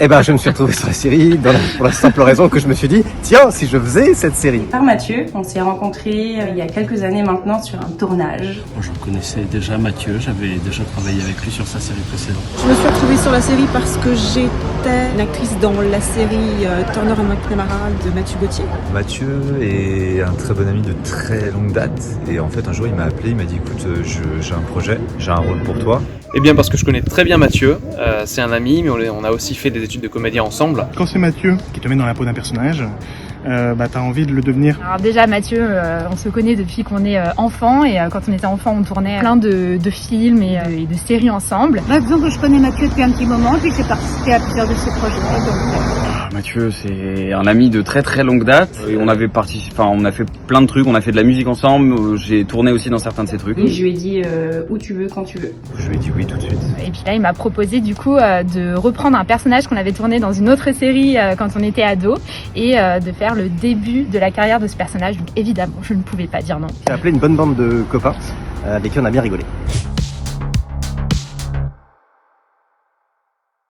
Eh ben, je me suis retrouvé sur la série pour la simple raison que je me suis dit, tiens, si je faisais cette série. Par Mathieu, on s'est rencontrés il y a quelques années maintenant sur un tournage. Bon, j'en connaissais déjà Mathieu, j'avais déjà travaillé avec lui sur sa série précédente. Je me suis retrouvée sur la série parce que j'étais une actrice dans la série Turner & McNamara de Mathieu Gauthier. Mathieu est un très bon ami de très longue date et en fait un jour il m'a appelé, il m'a dit écoute j'ai un projet, j'ai un rôle pour toi. Eh bien parce que je connais très bien Mathieu, c'est un ami mais on a aussi fait des études de comédien ensemble. Quand c'est Mathieu qui te met dans la peau d'un personnage, t'as envie de le devenir. Alors déjà Mathieu, on se connaît depuis qu'on est enfant et quand on était enfant on tournait plein de films et de séries ensemble. Disons que je connais Mathieu depuis un petit moment, puis j'ai participé à plusieurs de ses projets. Mathieu, c'est un ami de très très longue date. Et on avait on a fait plein de trucs, on a fait de la musique ensemble. J'ai tourné aussi dans certains de ces trucs. Et je lui ai dit où tu veux, quand tu veux. Je lui ai dit oui tout de suite. Et puis là, il m'a proposé du coup de reprendre un personnage qu'on avait tourné dans une autre série quand on était ado et de faire le début de la carrière de ce personnage. Donc évidemment, je ne pouvais pas dire non. J'ai appelé une bonne bande de copains avec qui on a bien rigolé.